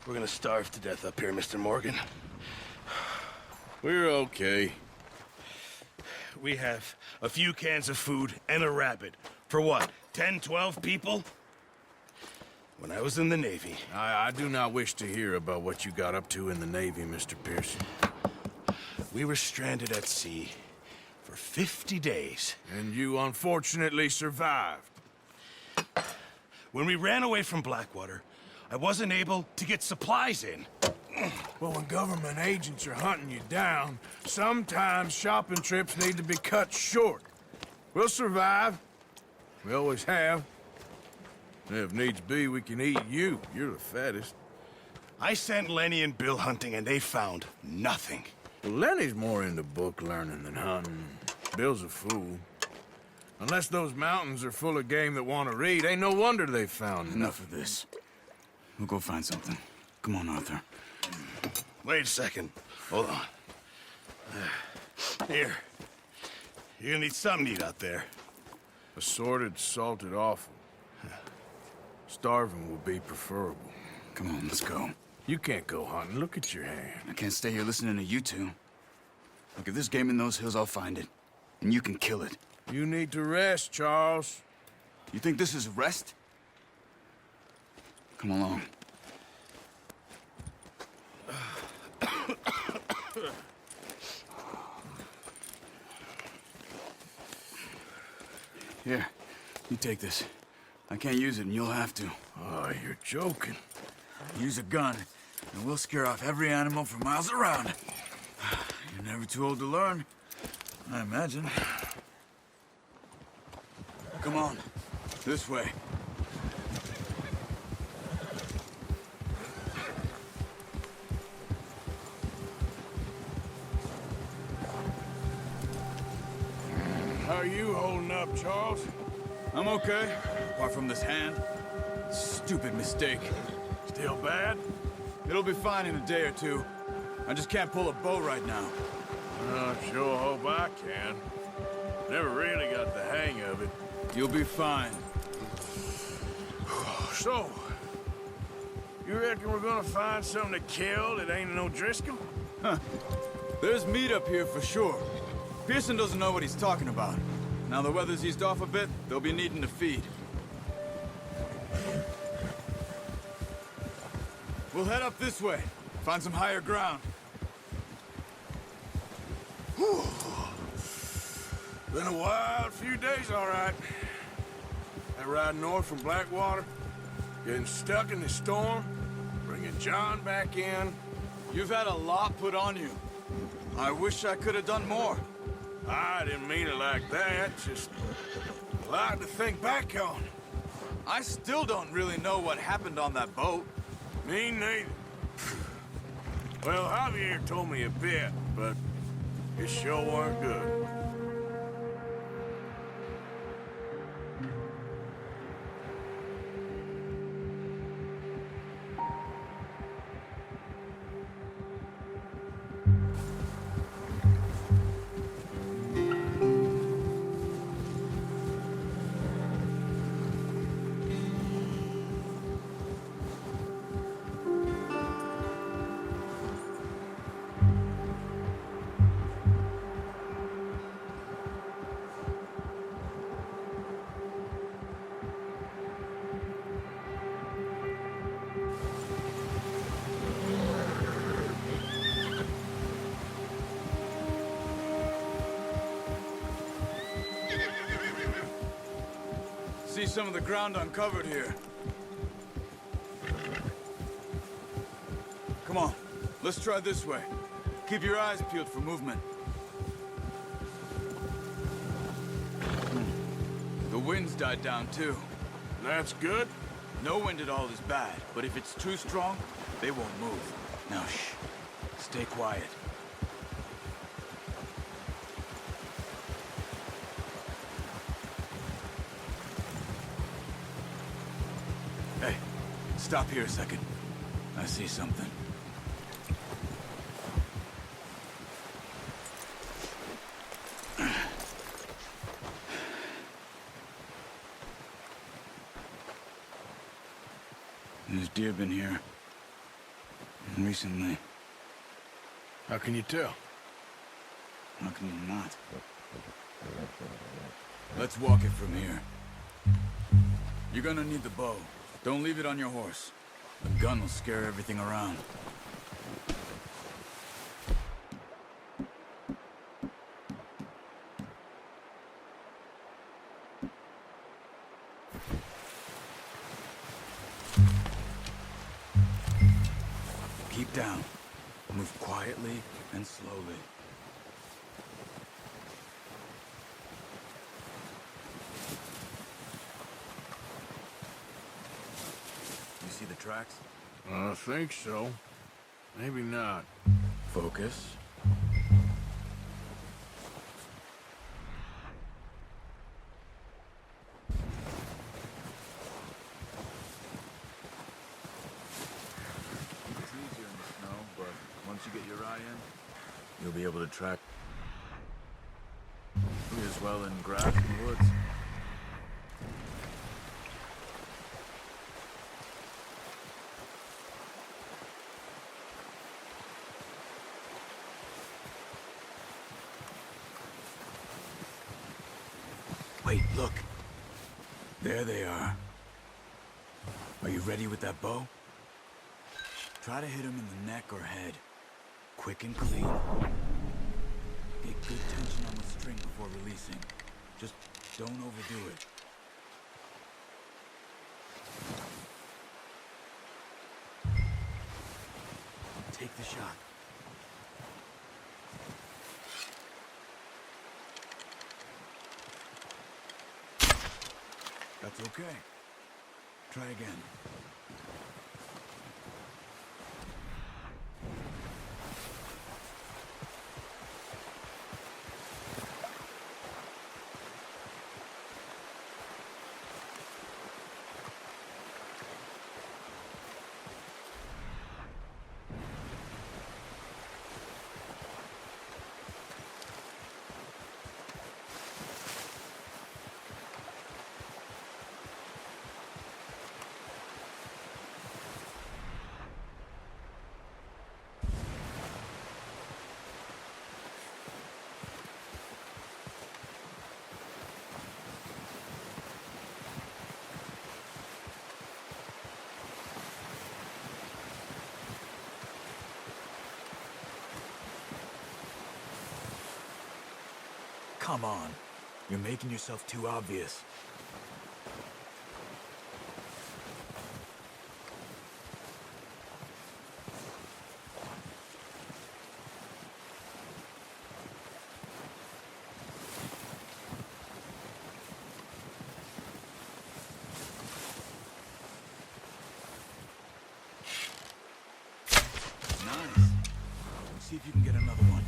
We're gonna starve to death up here, Mr. Morgan. We're okay. We have a few cans of food and a rabbit. For what, 10, 12 people? When I was in the Navy... I do not wish to hear about what you got up to in the Navy, Mr. Pearson. We were stranded at sea for 50 days. And you unfortunately survived. When we ran away from Blackwater, I wasn't able to get supplies in. Well, when government agents are hunting you down, sometimes shopping trips need to be cut short. We'll survive. We always have. And if needs be, we can eat you. You're the fattest. I sent Lenny and Bill hunting, and they found nothing. Well, Lenny's more into book learning than hunting. Bill's a fool. Unless those mountains are full of game that want to read, ain't no wonder they found Enough of this. We'll go find something. Come on, Arthur. Wait a second. Hold on. Here. You're gonna need something to eat out there. Assorted, salted offal. Starving will be preferable. Come on, let's go. You can't go hunting. Look at your hand. I can't stay here listening to you two. Look, if there's game in those hills, I'll find it. And you can kill it. You need to rest, Charles. You think this is rest? Come along. Here, you take this. I can't use it, and you'll have to. Oh, you're joking. Use a gun, and we'll scare off every animal for miles around. You're never too old to learn, I imagine. Come on, this way. How are you holding up, Charles? I'm okay, apart from this hand. Stupid mistake. Still bad? It'll be fine in a day or two. I just can't pull a bow right now. I sure hope I can. Never really got the hang of it. You'll be fine. So, you reckon we're gonna find something to kill that ain't no Driscoll? There's meat up here for sure. Pearson doesn't know what he's talking about. Now the weather's eased off a bit, they'll be needing to feed. We'll head up this way. Find some higher ground. Whew. Been a wild few days, all right. That ride north from Blackwater, getting stuck in the storm, bringing John back in. You've had a lot put on you. I wish I could have done more. I didn't mean it like that, just a lot to think back on. I still don't really know what happened on that boat. Me neither. Well, Javier told me a bit, but it sure weren't good. See some of the ground uncovered here. Come on, let's try this way. Keep your eyes peeled for movement. The wind's died down too. That's good. No wind at all is bad, but if it's too strong, they won't move. Now shh, stay quiet. Hey, stop here a second. I see something. There's deer been here. Recently. How can you tell? How can you not? Let's walk it from here. You're gonna need the bow. Don't leave it on your horse. The gun will scare everything around. Keep down. Move quietly and slowly. You see the tracks? I think so. Maybe not. Focus. It's easier in the snow, but once you get your eye in, you'll be able to track as well in grass and woods. Wait, look. There they are. Are you ready with that bow? Try to hit him in the neck or head. Quick and clean. Get good tension on the string before releasing. Just don't overdo it. Take the shot. That's okay. Try again. Come on. You're making yourself too obvious. Nice. Let's see if you can get another one.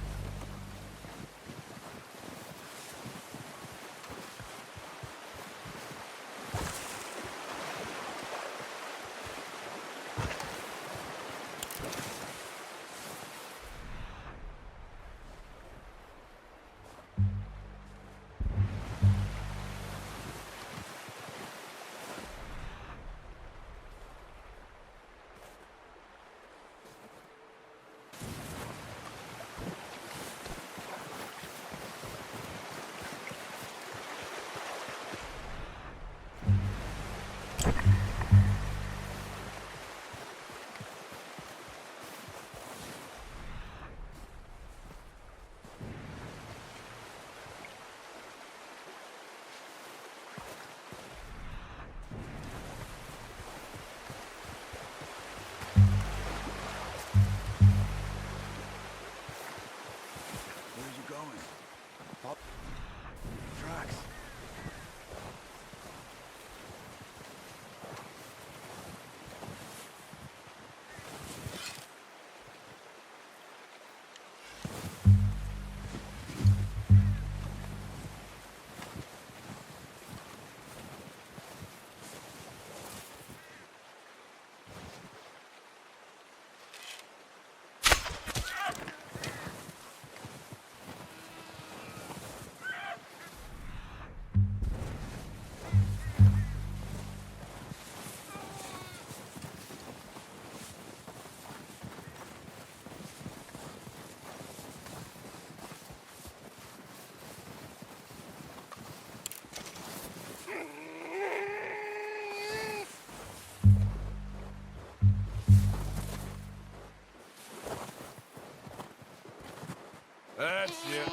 That's it.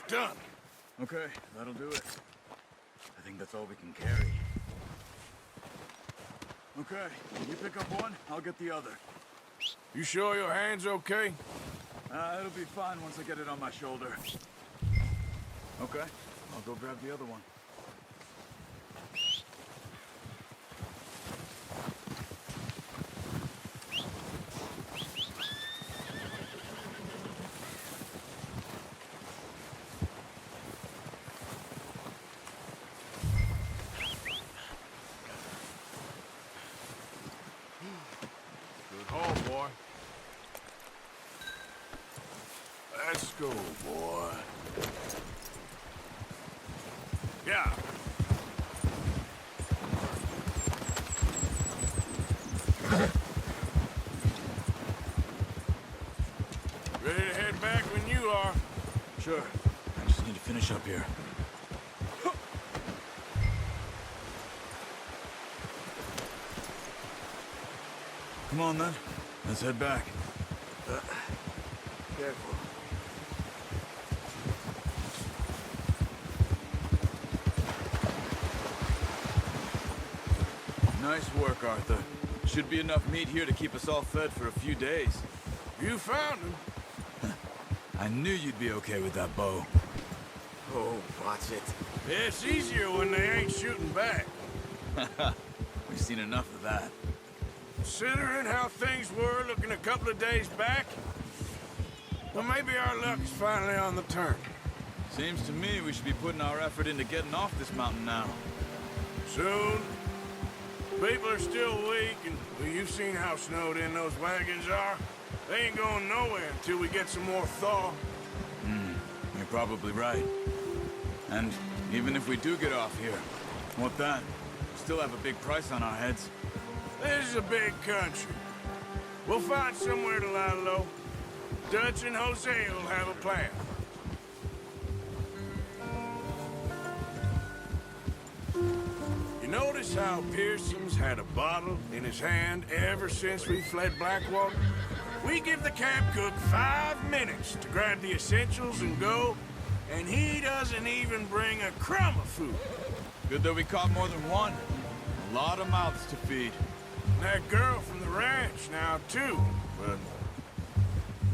Done. Okay, that'll do it. I think that's all we can carry. Okay, you pick up one, I'll get the other. You sure your hand's okay? It'll be fine once I get it on my shoulder. Okay, I'll go grab the other one. Good haul, boy. Let's go, boy. Yeah. Ready to head back when you are. Sure, I just need to finish up here. Come on, then. Let's head back. Careful. Nice work, Arthur. Should be enough meat here to keep us all fed for a few days. You found him. I knew you'd be okay with that bow. Oh, watch it. It's easier when they ain't shooting back. We've seen enough of that. Considering how things were looking a couple of days back, well, maybe our luck is finally on the turn. Seems to me we should be putting our effort into getting off this mountain now. Soon. People are still weak, and well, you've seen how snowed in those wagons are. They ain't going nowhere until we get some more thaw. You're probably right. And even if we do get off here, what then? We still have a big price on our heads. This is a big country. We'll find somewhere to lie low. Dutch and Jose will have a plan. You notice how Pearson's had a bottle in his hand ever since we fled Blackwater? We give the camp cook 5 minutes to grab the essentials and go, and he doesn't even bring a crumb of food. Good that we caught more than one. A lot of mouths to feed. And that girl from the ranch now, too, but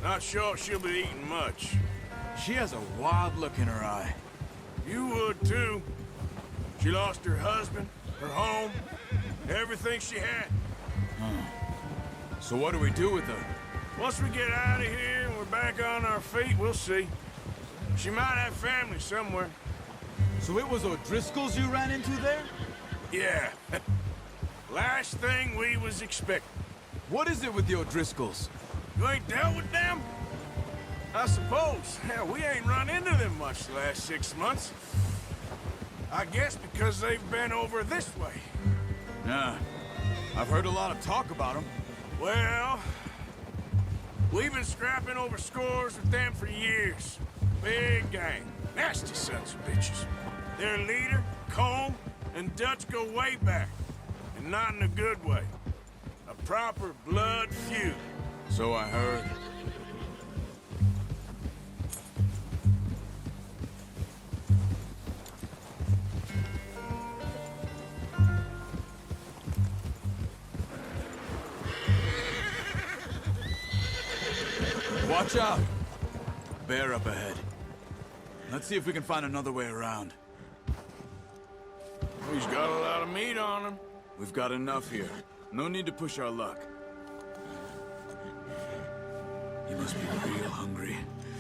not sure she'll be eating much. She has a wild look in her eye. You would, too. She lost her husband, her home, everything she had. So what do we do with her? Once we get out of here and we're back on our feet, we'll see. She might have family somewhere. So it was O'Driscoll's you ran into there? Yeah. Last thing we was expecting. What is it with the O'Driscolls? You ain't dealt with them? I suppose. Hell, we ain't run into them much the last 6 months. I guess because they've been over this way. Yeah. I've heard a lot of talk about them. Well, we've been scrapping over scores with them for years. Big gang. Nasty sons of bitches. Their leader, Colm, and Dutch go way back. And not in a good way. A proper blood feud. So I heard. Watch out! Bear up ahead. Let's see if we can find another way around. He's got a lot of meat on him. We've got enough here. No need to push our luck. You must be real hungry.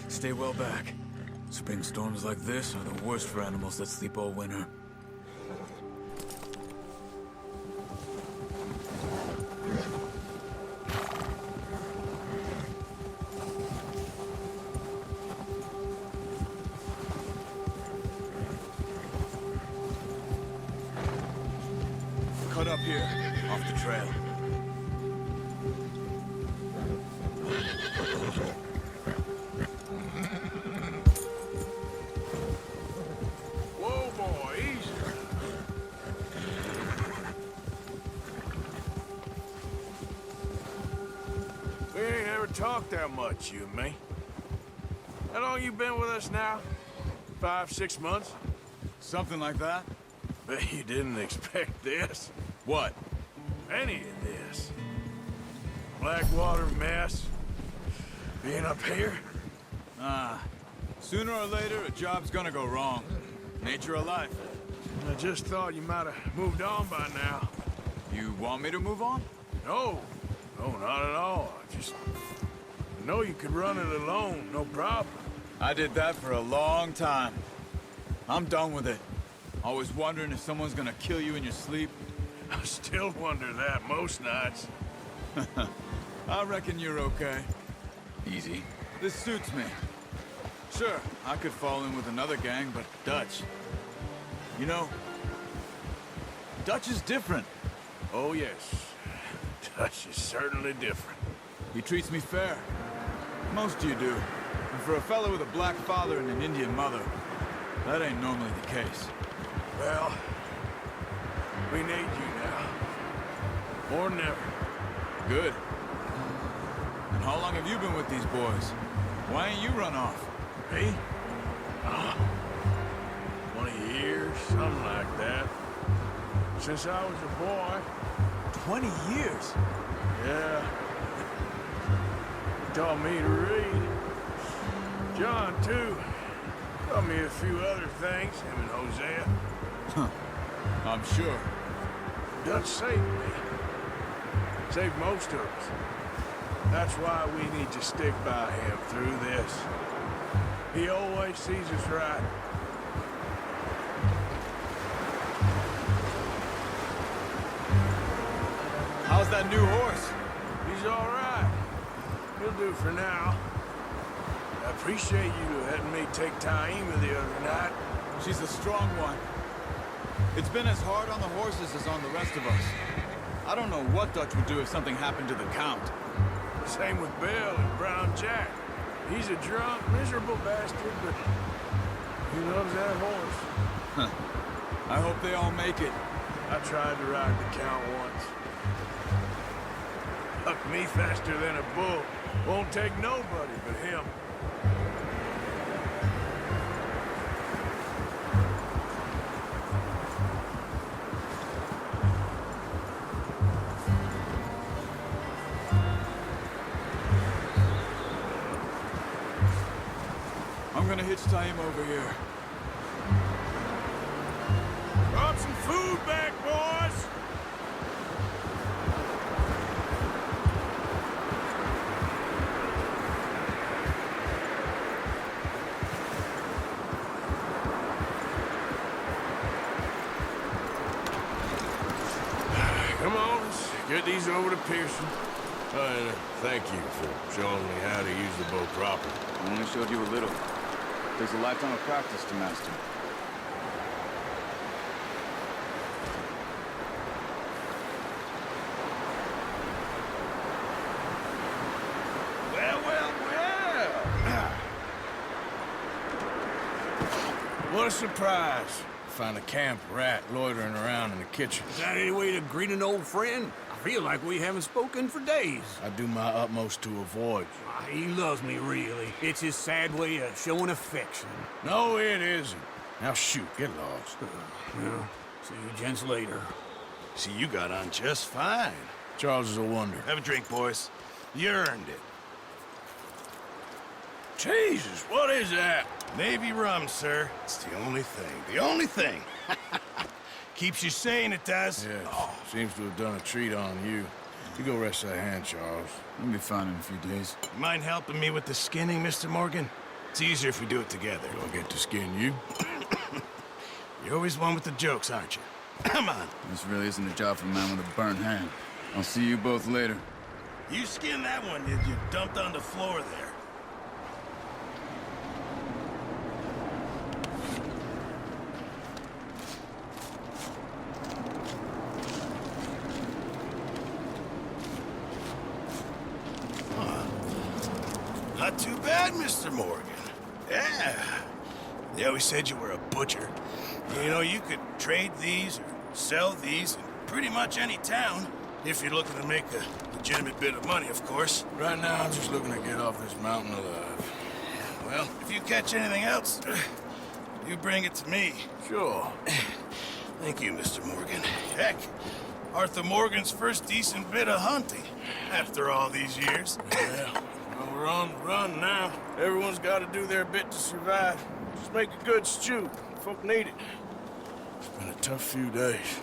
Stay well back. Spring storms like this are the worst for animals that sleep all winter. Cut up here, off the trail. Whoa, boy, easy. We ain't ever talked that much, you and me. How long you been with us now? 5, 6 months? Something like that? Bet you didn't expect this. What? Any of this. Blackwater mess. Being up here? Sooner or later, a job's gonna go wrong. Nature of life. I just thought you might have moved on by now. You want me to move on? No. No, not at all. I know you could run it alone, no problem. I did that for a long time. I'm done with it. Always wondering if someone's gonna kill you in your sleep. I still wonder that most nights. I reckon you're okay. Easy. This suits me. Sure, I could fall in with another gang, but Dutch... You know, Dutch is different. Oh, yes. Dutch is certainly different. He treats me fair. Most of you do. And for a fellow with a black father and an Indian mother, that ain't normally the case. Well, we need you now. More than ever. Good. And how long have you been with these boys? Why ain't you run off? Me? 20 years, something like that. Since I was a boy. 20 years? Yeah. He taught me to read. John, too. Taught me a few other things, him and Hosea. I'm sure. Dutch saved me. Saved most of us. That's why we need to stick by him through this. He always sees us right. How's that new horse? He's all right. He'll do for now. I appreciate you letting me take Taima the other night. She's a strong one. It's been as hard on the horses as on the rest of us. I don't know what Dutch would do if something happened to the Count. Same with Bill and Brown Jack. He's a drunk, miserable bastard, but he loves that horse. I hope they all make it. I tried to ride the Count once. Hucked me faster than a bull. Won't take nobody but him. I'm gonna hitch Taima over here. Brought some food back, boys! Come on, let's get these over to Pearson. And thank you for showing me how to use the bow properly. I only showed you a little. Takes a lifetime of practice to master. Well, well, well. What a surprise. Find a camp rat loitering around in the kitchen. Is that any way to greet an old friend? I feel like we haven't spoken for days. I do my utmost to avoid you. He loves me, really. It's his sad way of showing affection. No, it isn't. Now shoot, get lost. Well, see you gents later. See, you got on just fine. Charles is a wonder. Have a drink, boys. You earned it. Jesus, what is that? Navy rum, sir. It's the only thing. The only thing. Keeps you sane, it does. Yes, seems to have done a treat on you. You go rest that hand, Charles. You'll be fine in a few days. You mind helping me with the skinning, Mr. Morgan? It's easier if we do it together. Do I get to skin you? You're always one with the jokes, aren't you? Come on. This really isn't a job for a man with a burnt hand. I'll see you both later. You skinned that one, did you? Dumped on the floor there. Not too bad, Mr. Morgan. Yeah. They always said you were a butcher. You know, you could trade these or sell these in pretty much any town, if you're looking to make a legitimate bit of money, of course. Right now, I'm just looking to get off this mountain alive. Well, if you catch anything else, you bring it to me. Sure. Thank you, Mr. Morgan. Heck, Arthur Morgan's first decent bit of hunting after all these years. Yeah, well, we're on the run now. Everyone's got to do their bit to survive. Just make a good stew. Folk need it. It's been a tough few days.